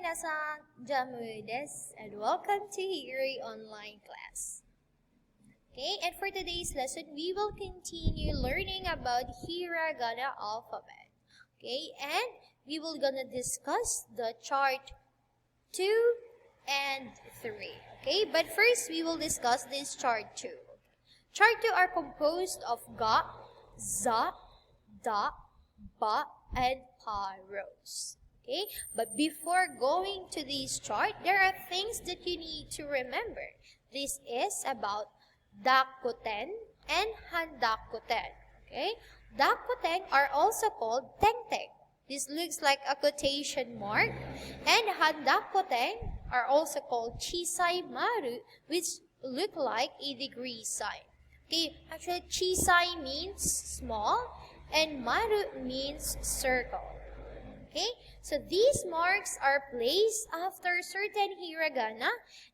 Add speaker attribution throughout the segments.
Speaker 1: minasan, Jamu desu, and welcome to Hiri online class. Okay, and for today's lesson, we will continue learning about hiragana alphabet. Okay, and we will gonna discuss the chart 2 and 3. Okay, but first we will discuss this chart 2. Chart 2 are composed of ga, za, da, ba, and pa rows. Okay, but before going to this chart, there are things that you need to remember. This is about Dakuon and handakuten. Okay, Dakuon are also called teng-teng. This looks like a quotation mark, and handakuten are also called chisai maru, which look like a degree sign. Okay, actually chisai means small and maru means circle. Okay, so these marks are placed after certain hiragana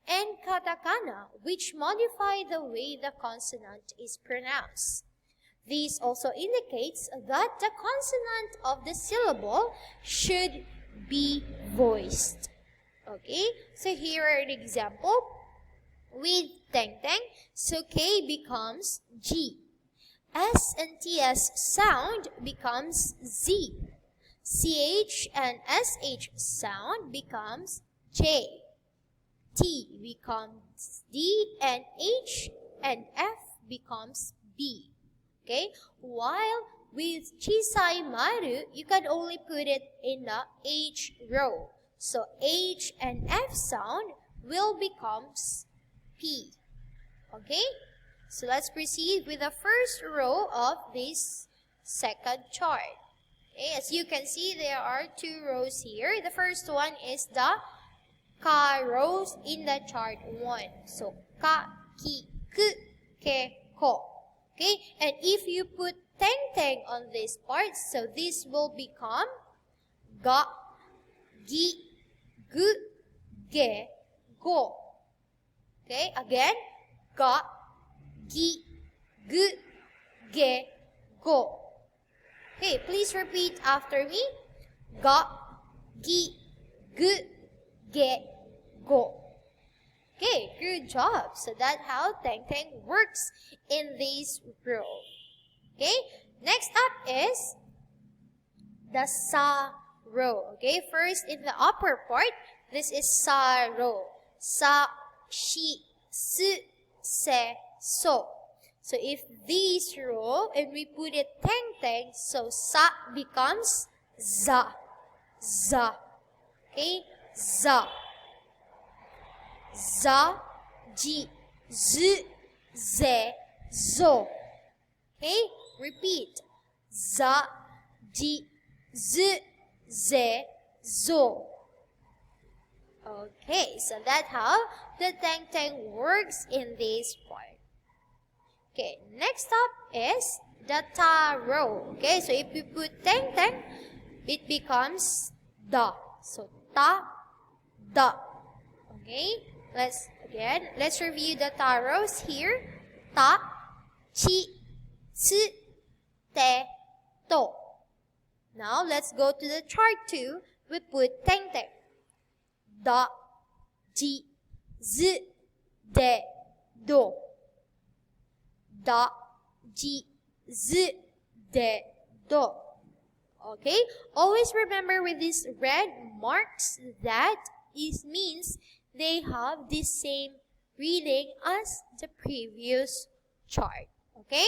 Speaker 1: and katakana, which modify the way the consonant is pronounced. This also indicates that the consonant of the syllable should be voiced. Okay, so here are an example. With teng-teng, so K becomes G. S and TS sound becomes Z. CH and SH sound becomes J. T becomes D, and H and F becomes B. Okay? While with chisai maru, you can only put it in the H row. So H and F sound will become P. Okay? So let's proceed with the first row of this second chart. Okay, as you can see, there are two rows here. The first one is the ka rows in the chart 1. So ka, ki, ku, ke, ko. Okay, and if you put teng-teng on this part, so this will become ga, gi, gu, ge, go. Okay, again, ga, gi, gu, ge, go. Okay, please repeat after me. Ga, gi, gu, ge, go. Okay, good job. So that's how teng-teng works in this row. Okay, next up is the sa row. Okay, first in the upper part, this is sa row. Sa, shi, su, se, so. So if this row and we put it teng-teng, so sa becomes za. Za. Okay? Za. Za, ji, z, ze, zo. Okay? Repeat. Za, ji, z, ze, zo. Okay, so that's how the teng-teng works in this part. Okay, next up is the ta row. Okay, so if you put teng-teng, it becomes da. So ta, da. Okay, let's review the ta rows here. Ta, chi, tsu, te, to. Now let's go to the chart 2. We put teng-teng. Da, ji, z, de, do. Da, ji, z, de, do. Okay? Always remember with these red marks that it means they have the same reading as the previous chart. Okay?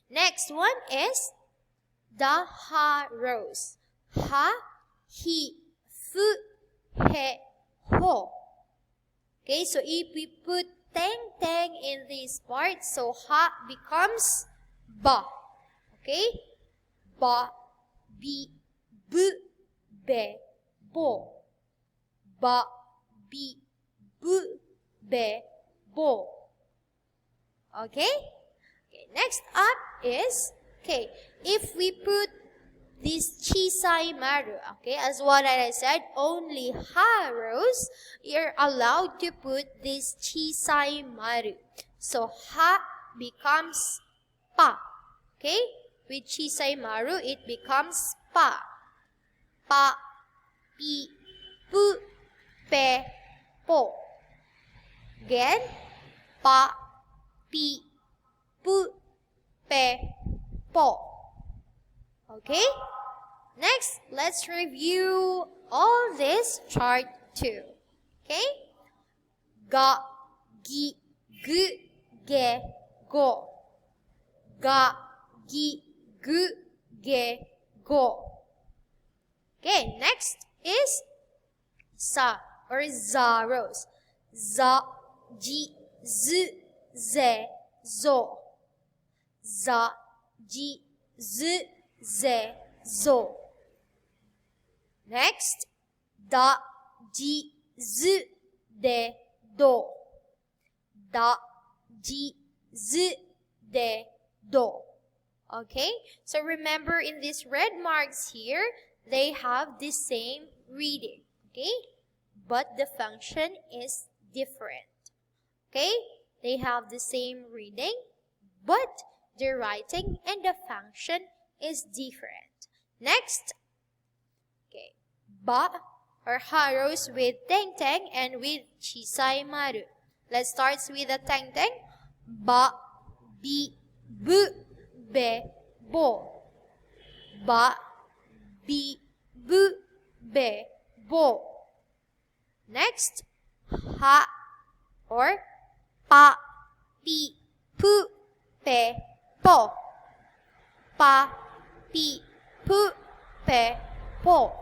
Speaker 1: Next one is the ha rows. Ha, hi, fu, he, ho. Okay, so if we put teng-teng in this part, so ha becomes ba. Okay? Ba, bi, bu, be, bo. Ba, bi, bu, be, bo. Okay? Okay, next up is, okay, if we put this chisai maru, okay, as what I said, only ha rows, you're allowed to put this chisai maru. So ha becomes pa. Okay? With chisai maru, it becomes pa. Pa, pi, pu, pe, po. Again, pa, pi, pu, pe, po. Okay? Next, let's review all this chart too. Okay? Ga, gi, gu, ge, go. Ga, gi, gu, ge, go. Okay, next is sa or zaros. Za, ji, z, ze, zo. Za, ji, z, ze, zo. Next, da, ji, z, de, do. Da, ji, z, de, do. Okay, so remember in these red marks here, they have the same reading, okay? But the function is different, okay? They have the same reading, but the writing and the function is different. Next, okay, ba or haros with teng-teng and with chisai maru. Let's start with the teng-teng. Ba, bi, bu, be, bo. Ba, bi, bu, be, bo. Next, ha or pa, pi, pu, pe, po. Pa, pi, pu, pe, po.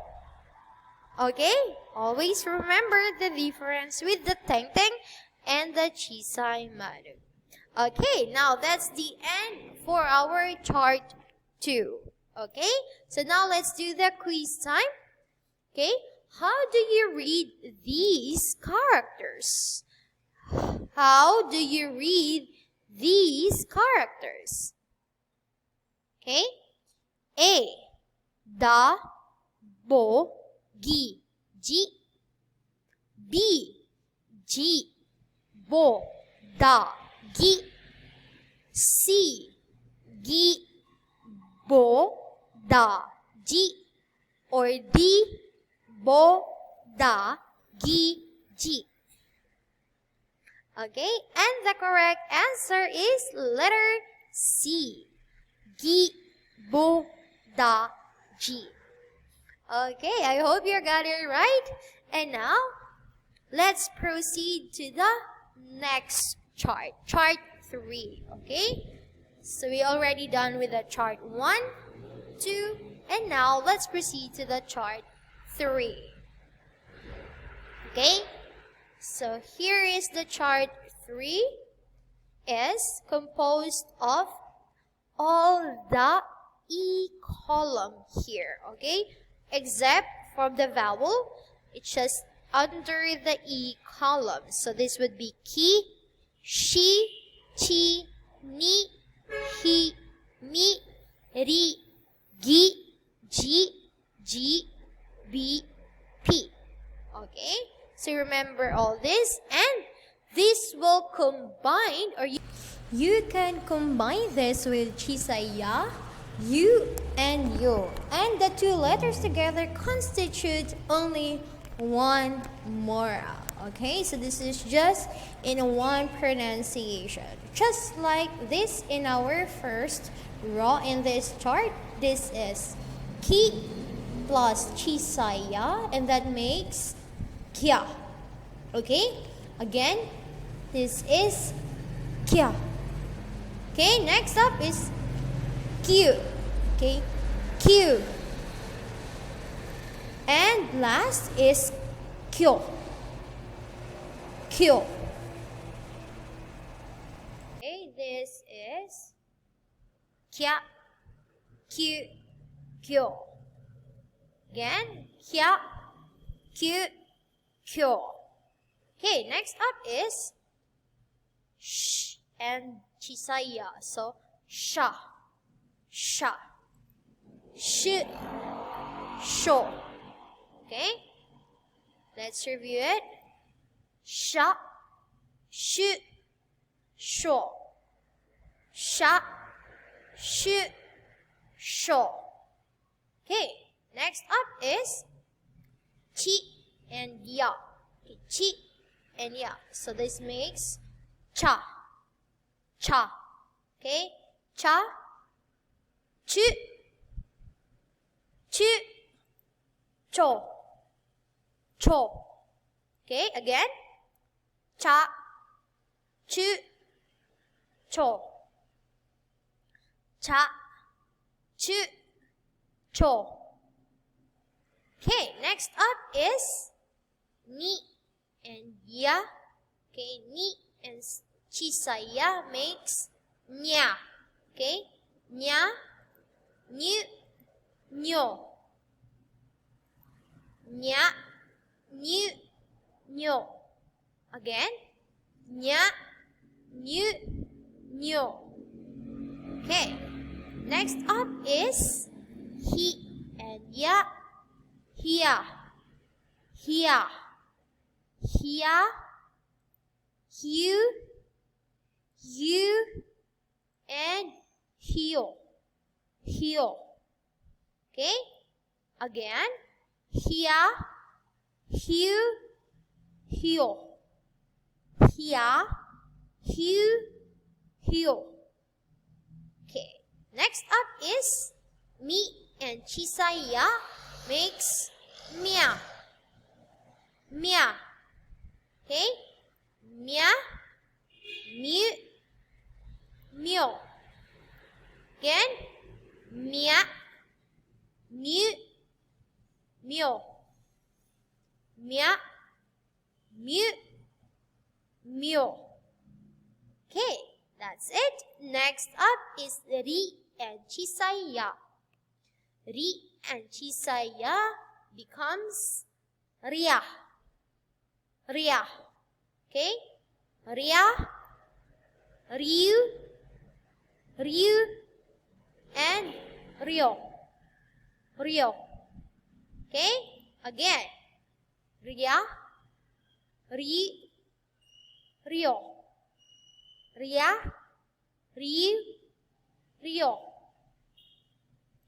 Speaker 1: Okay? Always remember the difference with the teng-teng and the chisai maru. Okay, now that's the end for our chart 2. Okay? So now let's do the quiz time. Okay? How do you read these characters? How do you read these characters? Okay? A. Da, bo, gi, ji. B. Ji, bo, da, gi. C. Gi, bo, da, ji. Or D. Bo, da, gi, ji. Okay, and the correct answer is letter C. Gi, bo, da, ji. Okay, I hope you got it right. And now, let's proceed to the next chart. Chart 3, okay? So we already done with the chart 1, 2, and now let's proceed to the chart 3. Okay? So here is the chart 3 is composed of all the E column here, okay? Except from the vowel, it's just under the E column. So this would be ki, shi, chi, ni, hi, mi, ri, gi, ji, ji, b, p. Okay? So remember all this, and this will combine, or you can combine this with chisaya, you and yo. And the two letters together constitute only one mora. Okay, so this is just in one pronunciation. Just like this in our first row in this chart, this is ki plus chisaya, and that makes kya. Okay, again, this is kya. Okay, next up is Q. Okay, Q. And last is kyo. Kyo. Okay, this is kya, Q, kyo. Again, kya, Q, kyo. Okay, next up is sh and chisaya. So, sha, sha, sh, sho. Okay, let's review it. Sha, sh, sho. Sha, sh, sho. Okay, next up is chi and ya. Okay, chi and ya. So this makes cha. Cha. Okay? Cha. Chu. Chu. Cho. Cho. Okay, again. Cha. Chu. Cho. Cha. Chu. Cho. Okay, next up is ni and ya. Okay, ni and chisaya makes nya. Okay, nya, nyu, nyo. Nya, nyu, nyo. Again, nya, nyu, nyo. Okay, next up is he and ya, hia, hia, hia, you, and hio, hio. Okay, again, hia, hio, hio, hia, hio. Okay, next up is mi and chisaya makes mia, mia. Okay, mia, mu, myo. Again, mia, mu, myo. Mia, mu, myo. Okay, that's it. Next up is ri and chisaya. Ri and chisaya becomes ria. Ria. Okay? Ria, Ryu, Ryu, and Ryo. Ryo. Okay? Again. Ria, Ryu, Ryo. Ria, Ryu, Ryo.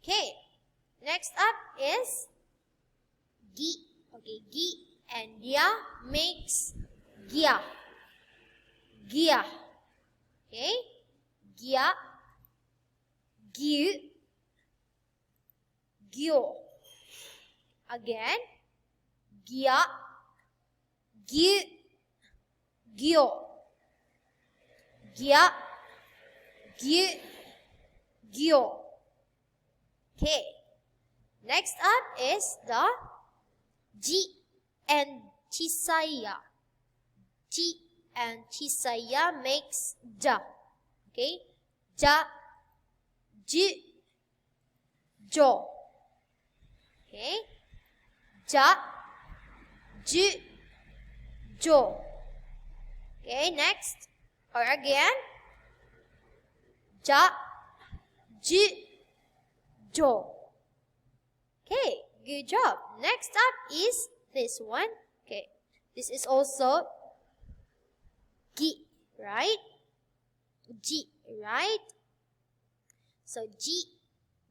Speaker 1: Okay. Next up is gi. Okay, gi and ya makes gia. Gia. Okay? Gia, gyu, gyo. Again, gia, gyu, gyo. Gia, gyu, gyo. Okay. Next up is the ji and chisaya. Ji and chisaya makes ja. Okay? Ja, ju, jo. Okay? Ja, ju, jo. Okay, next. Or again. Ja, ju, jo. Okay, good job. Next up is this one. Okay, this is also gi, right? Ji, right? So ji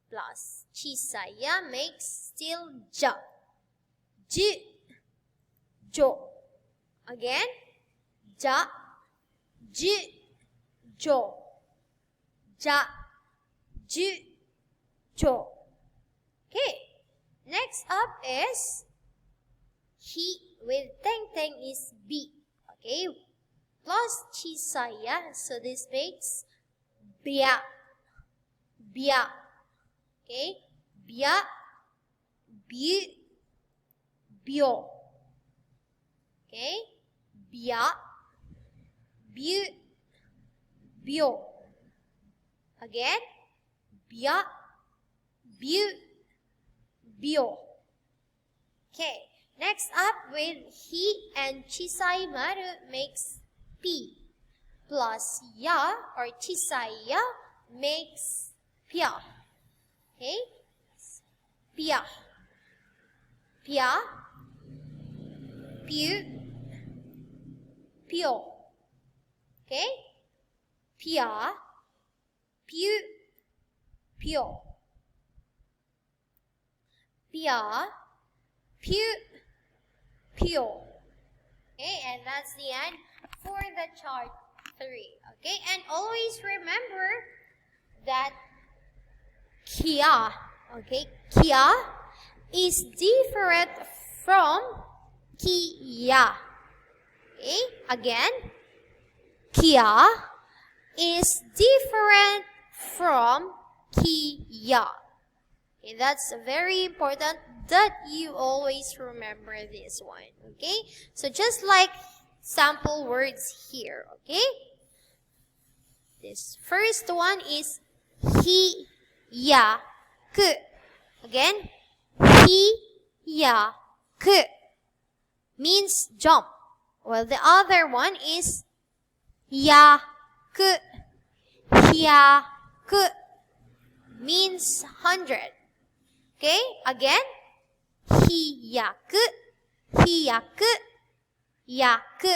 Speaker 1: plus chisaya makes still ja. Ju, jo. Again, ja, ju, jo. Ja, ju, jo. Okay. Next up is he with teng is b. Okay. Plus chisaya, so this makes bia. Bia. Okay. Bia, bu, bio. Okay. Bia, bu, bio. Again. Bia, bu, bio. Okay. Next up with he and chisai maru makes p. Plus ya or chisaya makes pia. Okay? Pia. Pia. Piu. Pio. Okay? Pia. Piu. Pio. Pia. Piu. pyo. Okay, and that's the end for the chart 3. Okay, and always remember that kya, okay, kya is different from kiya. Okay, again, kya is different from kiya. Okay, that's very important that you always remember this one. Okay, so just like sample words here. Okay, this first one is hi ya ku. Again, hi ya ku means jump, while the other one is ya ku. Ya ku means 100. Okay, again, hiyaku, hiyaku, yaku,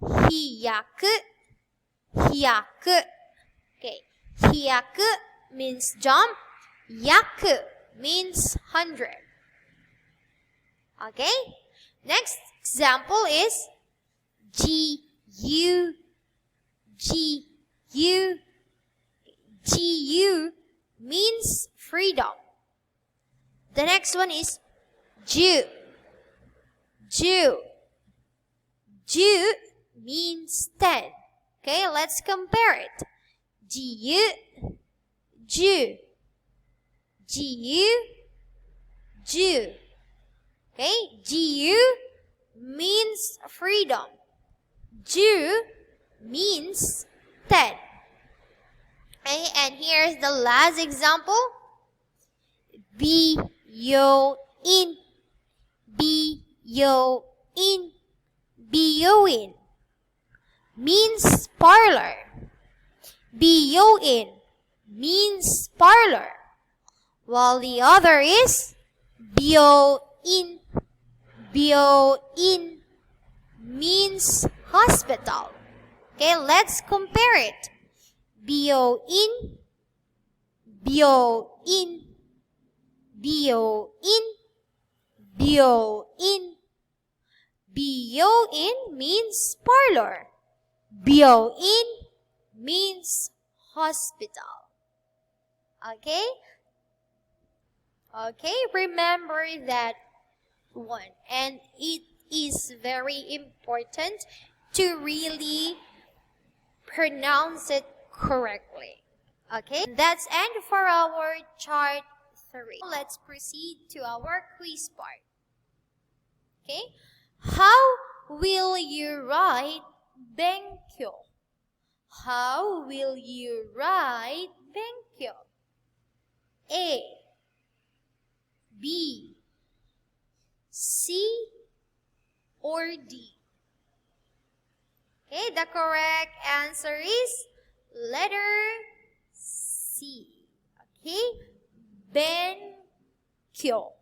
Speaker 1: hiyaku, hyaku. Okay, hyaku means jump, yaku means 100. Okay, next example is G-U, G-U, G-U means freedom. The next one is Ju, Ju, Ju means 10. Okay, let's compare it. Ju, Ju, Ju, Ju. Okay, Ju means freedom. Ju means 10. Okay, and here's the last example. Biyo-in, biyo-in, biyo-in means parlor. Biyo-in means parlor, while the other is biyo-in. Biyo-in means hospital. Okay, let's compare it. Biyo-in, biyo-in, biyo-in, biyo-in. Biyo-in means parlor. Biyo-in means hospital. Okay? Okay, remember that one. And it is very important to really pronounce it correctly. Okay? That's end for our chart 3. Let's proceed to our quiz part. Okay? How will you write benkyo? How will you write benkyo? A, B, C, or D? Okay, the correct answer is letter C. Okay, benkyo.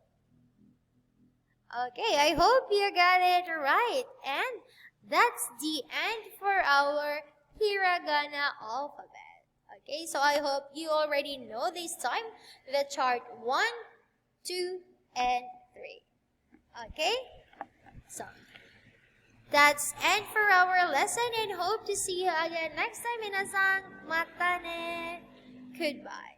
Speaker 1: Okay, I hope you got it right. And that's the end for our hiragana alphabet. Okay, so I hope you already know this time the chart 1, 2, and 3. Okay, so that's end for our lesson and hope to see you again next time. Minasang, mata ne. Goodbye.